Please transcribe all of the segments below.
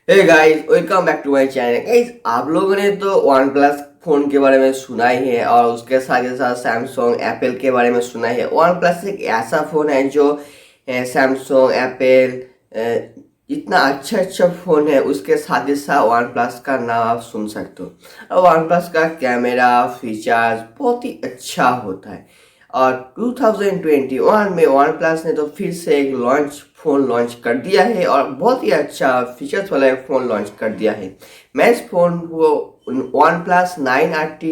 Hey guys, welcome back to my channel. Guys, आप लोगों ने तो वन प्लस फोन के बारे में सुना ही है और उसके साथ ही साथ सैमसंग एप्पल के बारे में सुना ही है। वन प्लस एक ऐसा फ़ोन है जो सैमसंग एप्पल इतना अच्छा अच्छा फ़ोन है, उसके साथ ही साथ वन प्लस का नाम आप सुन सकते हो। और वन प्लस का कैमरा फीचर्स बहुत ही अच्छा होता है। और 2021 में वन प्लस ने तो फिर से एक फ़ोन लॉन्च कर दिया है और बहुत ही अच्छा फीचर्स वाला एक फ़ोन लॉन्च कर दिया है। मैं इस फ़ोन को वन प्लस 9RT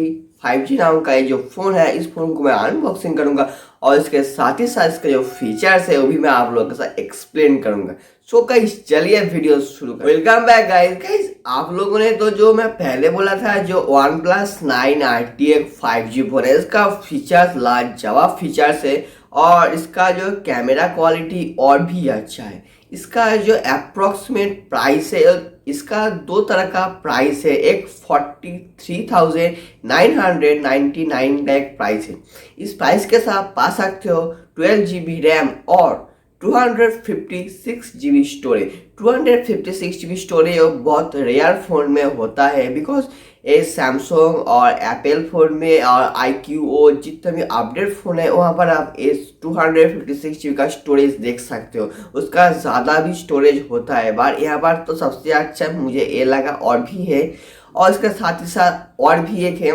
5G नाम का ये जो फ़ोन है, इस फ़ोन को मैं अनबॉक्सिंग करूंगा और इसके साथ ही साथ इसके जो फीचर्स है वो भी मैं आप लोगों के साथ एक्सप्लेन करूंगा। सो गाइस, चलिए वीडियो शुरू करें। Welcome back guys. गाइस, आप लोगों ने तो जो मैं पहले बोला था, जो वन प्लस 9RT एक 5G फोन है, इसका फीचर्स लाजवाब फीचर्स है और इसका जो कैमरा क्वालिटी और भी अच्छा है। इसका जो अप्रोक्सीमेट प्राइस है, इसका दो तरह का प्राइस है। एक 43,999 का एक प्राइस है। इस प्राइस के साथ पा सकते हो 12GB रैम और 256GB स्टोरेज। 256GB स्टोरेज बहुत रेयर फ़ोन में होता है, बिकॉज ये सैमसंग और एप्पल फ़ोन में और IQ जितने भी अपडेट फ़ोन है वहाँ पर आप इस 256GB का स्टोरेज देख सकते हो। उसका ज़्यादा भी स्टोरेज होता है, बट यहाँ पर तो सबसे अच्छा मुझे ये लगा। और भी है, और इसके साथ ही साथ और भी एक है,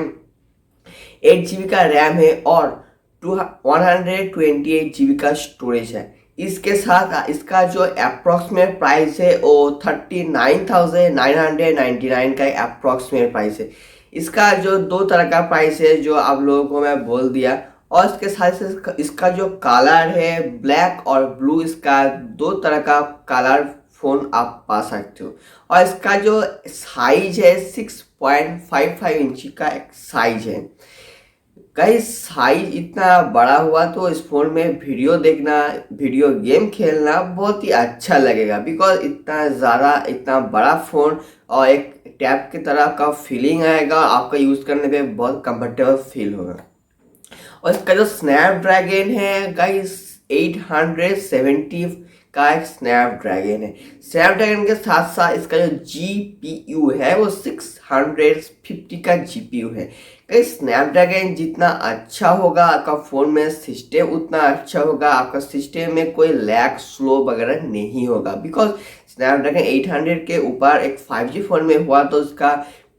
8GB का रैम है और 128GB का स्टोरेज है। इसके साथ इसका जो अप्रोक्सीमेट प्राइस है वो 39,999 का अप्रोक्सीमेट प्राइस है। इसका जो दो तरह का प्राइस है जो आप लोगों को मैं बोल दिया, और इसके साथ साथ इसका जो कलर है ब्लैक और ब्लू, इसका दो तरह का कलर फ़ोन आप पा सकते हो। और इसका जो साइज है 6.55 इंची का एक साइज है। कई साइज इतना बड़ा हुआ तो इस फोन में वीडियो देखना, वीडियो गेम खेलना बहुत ही अच्छा लगेगा, बिकॉज इतना ज़्यादा इतना बड़ा फ़ोन और एक टैब की तरह का फीलिंग आएगा। आपका यूज़ करने पे बहुत कंफर्टेबल फील होगा। और इसका जो स्नैपड्रैगन है गाइस, 870 का एक स्नैपड्रैगन है। स्नैपड्रैगन के साथ साथ इसका जो GPU है वो 650 का GPU है। गाइस, स्नैपड्रैगन जितना अच्छा होगा आपका फ़ोन में सिस्टम उतना अच्छा होगा। आपका सिस्टम में कोई लैग स्लो वगैरह नहीं होगा, बिकॉज स्नैपड्रैगन 800 के ऊपर एक 5G फ़ोन में हुआ तो उसका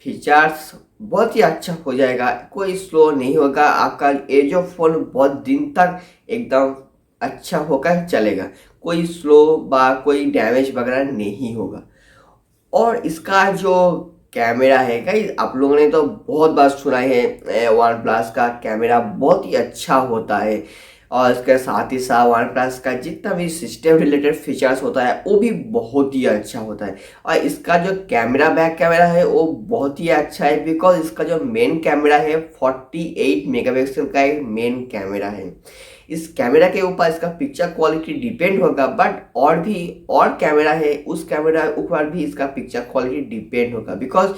फीचर्स बहुत ही अच्छा हो जाएगा, कोई स्लो नहीं होगा। आपका ये जो फ़ोन बहुत दिन तक एकदम अच्छा होकर चलेगा, कोई स्लो बा कोई डैमेज वगैरह नहीं होगा। और इसका जो कैमरा है गाइस, आप लोगों ने तो बहुत बार सुना है वन प्लस का कैमरा बहुत ही अच्छा होता है। और इसके साथ ही साथ वन प्लस का जितना भी सिस्टम रिलेटेड फीचर्स होता है वो भी बहुत ही अच्छा होता है। और इसका जो कैमरा बैक कैमरा है वो बहुत ही अच्छा है, बिकॉज इसका जो मेन कैमरा है 48 मेगापिक्सल का एक मेन कैमरा है। इस कैमरा के ऊपर इसका पिक्चर क्वालिटी डिपेंड होगा, बट और भी और कैमरा है उस कैमरा ऊपर भी इसका पिक्चर क्वालिटी डिपेंड होगा, बिकॉज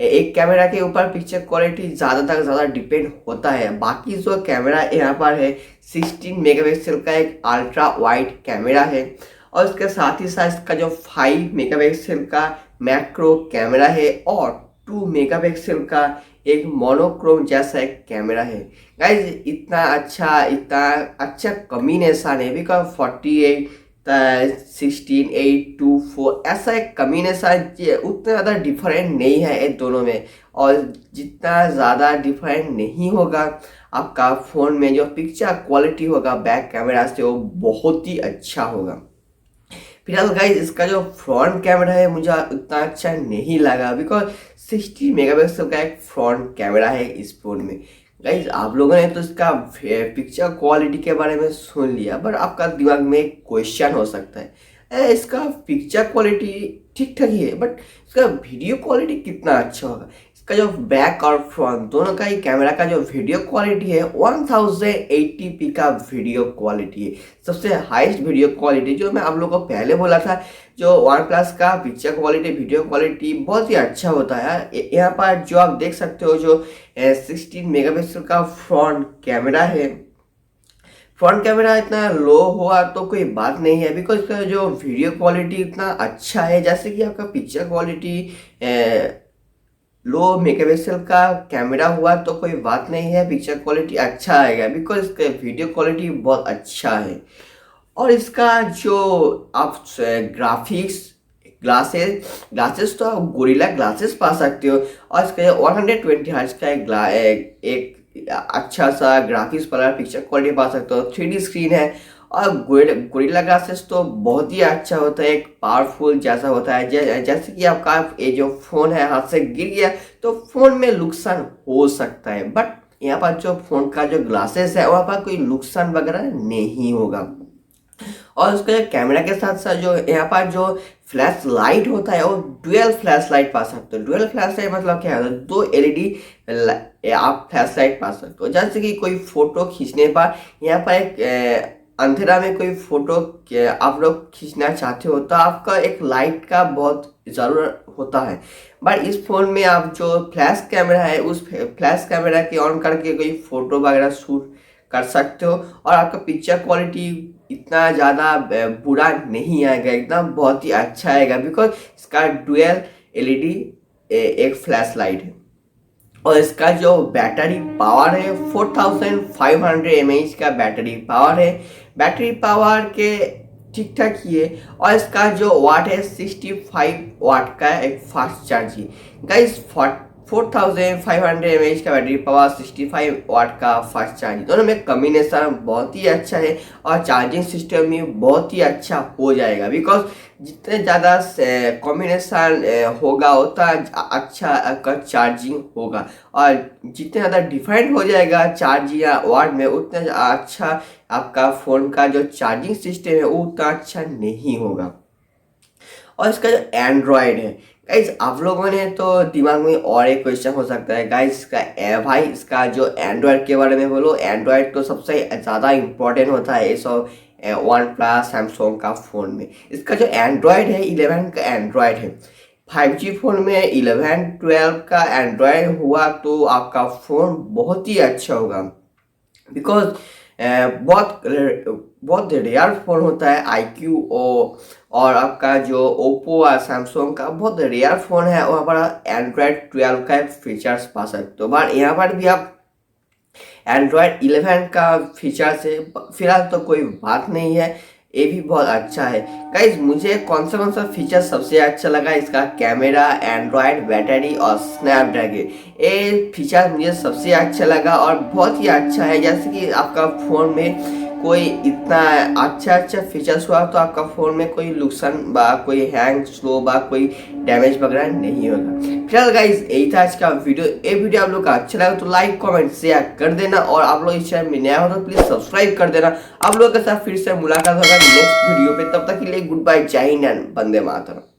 एक कैमरा के ऊपर पिक्चर क्वालिटी ज़्यादा तक ज़्यादा डिपेंड होता है। बाकी जो कैमरा यहाँ पर है 16 मेगापिक्सल का एक अल्ट्रा वाइड कैमरा है, और इसके साथ ही साथ इसका जो 5 मेगापिक्सल का मैक्रो कैमरा है और 2 मेगापिक्सल का एक मोनोक्रोम जैसा एक कैमरा है। गाइज, इतना अच्छा कॉम्बिनेशन है, बिकॉज 48 16 8 2 4 ऐसा एक कॉम्बिनेशन उतना ज़्यादा डिफरेंट नहीं है इन दोनों में। और जितना ज़्यादा डिफरेंट नहीं होगा आपका फ़ोन में जो पिक्चर क्वालिटी होगा बैक कैमरा से वो बहुत ही अच्छा होगा। फिलहाल गाइज, इसका जो फ्रंट कैमरा है मुझे उतना अच्छा नहीं लगा, बिकॉज 60 मेगापिक्सल का एक फ्रंट कैमरा है इस फोन में। गाइज, आप लोगों ने तो इसका पिक्चर क्वालिटी के बारे में सुन लिया, बट आपका दिमाग में एक क्वेश्चन हो सकता है, इसका पिक्चर क्वालिटी ठीक ठाक ही है, बट इसका वीडियो क्वालिटी कितना अच्छा होगा। इसका जो बैक और फ्रंट दोनों का ही कैमरा का जो वीडियो क्वालिटी है 1080p का वीडियो क्वालिटी है, सबसे हाईएस्ट वीडियो क्वालिटी। जो मैं आप लोगों को पहले बोला था, जो वन प्लस का पिक्चर क्वालिटी वीडियो क्वालिटी बहुत ही अच्छा होता है। यहाँ पर जो आप देख सकते हो, जो 16 मेगापिक्सल का फ्रंट कैमरा है, फ्रंट कैमरा इतना लो हुआ तो कोई बात नहीं है, बिकॉज इसका जो वीडियो क्वालिटी इतना अच्छा है। जैसे कि आपका पिक्चर क्वालिटी लो मेगापिक्सल का कैमरा हुआ तो कोई बात नहीं है, पिक्चर क्वालिटी अच्छा आएगा, बिकॉज इसका वीडियो क्वालिटी बहुत अच्छा है। और इसका जो आप ग्राफिक्स ग्लासेस ग्लासेस तो आप गोरिल्ला ग्लासेस पा सकते हो। और इसका 120 हर्ट्ज का एक अच्छा सा ग्राफिक्स वाला पिक्चर क्वालिटी पा सकते हो। 3D स्क्रीन है। और गोरिल्ला ग्लासेस तो बहुत ही अच्छा होता है, एक पावरफुल जैसा होता है। जैसे कि आपका ये जो फ़ोन है हाथ से गिर गया तो फ़ोन में नुकसान हो सकता है, बट यहाँ पर जो फ़ोन का जो ग्लासेस है वहाँ पर कोई नुकसान वगैरह नहीं होगा। और उसके कैमरा के साथ साथ जो यहाँ पर जो फ्लैश लाइट होता है वो डुअल फ्लैश लाइट पा सकते हो। डुअल फ्लैश लाइट मतलब क्या होता है, 2 LED आप फ्लैश लाइट पा सकते हो। जैसे कि कोई फोटो खींचने पर यहाँ पर एक अंधेरा में कोई फोटो आप लोग खींचना चाहते हो तो आपका एक लाइट का बहुत ज़रूरत होता है। बट इस फ़ोन में आप जो फ्लैश कैमरा है उस फ्लैश कैमरा के ऑन करके कोई फ़ोटो वगैरह शूट कर सकते हो। और आपका पिक्चर क्वालिटी इतना ज़्यादा बुरा नहीं आएगा, एकदम बहुत ही अच्छा आएगा, बिकॉज इसका डुअल LED एक फ्लैश लाइट है। और इसका जो बैटरी पावर है 4500 mAh का बैटरी पावर है। बैटरी पावर के ठीक ठाक ही है। और इसका जो वाट है 65 वाट का एक फास्ट चार्जिंग। गाइस 4500 mAh का बैटरी पावर, 65 वाट का फास्ट चार्जिंग, दोनों में कम्बिनेशन बहुत ही अच्छा है। और चार्जिंग सिस्टम भी बहुत ही अच्छा हो जाएगा, बिकॉज जितने ज़्यादा कॉम्बिनेशन होगा उतना अच्छा आपका चार्जिंग होगा। और जितने ज़्यादा डिफरेंट हो जाएगा चार्ज या वाट में उतना अच्छा आपका फ़ोन का जो चार्जिंग सिस्टम है वो उतना अच्छा नहीं होगा। और इसका जो एंड्रॉयड है गाइज, आप लोगों ने तो दिमाग में और एक क्वेश्चन हो सकता है गाइज, इसका भाई इसका जो एंड्रॉयड के बारे में बोलो। एंड्रॉयड तो सबसे ज़्यादा इम्पोर्टेंट होता है ये सब वन प्लस सैमसंग का फ़ोन में। इसका जो एंड्रॉयड है 11 का एंड्रॉयड है। 5G फ़ोन में 11-12 का एंड्रॉयड हुआ तो आपका फ़ोन बहुत ही अच्छा होगा, बिकॉज बहुत बहुत रेयर फ़ोन होता है IQ और आपका जो ओप्पो और सैमसंग का बहुत रेयर फ़ोन है, वहाँ पर एंड्रॉयड 12 का फीचर्स पा सकते हो। बट यहाँ पर भी आप एंड्रॉयड 11 का फीचर से फिलहाल तो कोई बात नहीं है, ये भी बहुत अच्छा है। गाइज मुझे कौन सा फीचर सबसे अच्छा लगा, इसका कैमरा, एंड्रॉयड, बैटरी और स्नैपड्रैगन, ये फीचर मुझे सबसे अच्छा लगा और बहुत ही अच्छा है। जैसे कि आपका फ़ोन में कोई इतना अच्छा फीचर्स हुआ तो आपका फ़ोन में कोई नुकसान बा कोई हैंग स्लो बा कोई डैमेज वगैरह नहीं होगा। फिलहाल गाइज यही था आज का वीडियो। ये वीडियो आप लोग का अच्छा लगा तो लाइक कमेंट शेयर कर देना, और आप लोग इस चैनल में नया हो तो प्लीज़ सब्सक्राइब कर देना। आप लोगों के साथ फिर से मुलाकात होगा नेक्स्ट वीडियो पे, तब तक के लिए गुड बाय, जय हिंद एंड वंदे मातरम।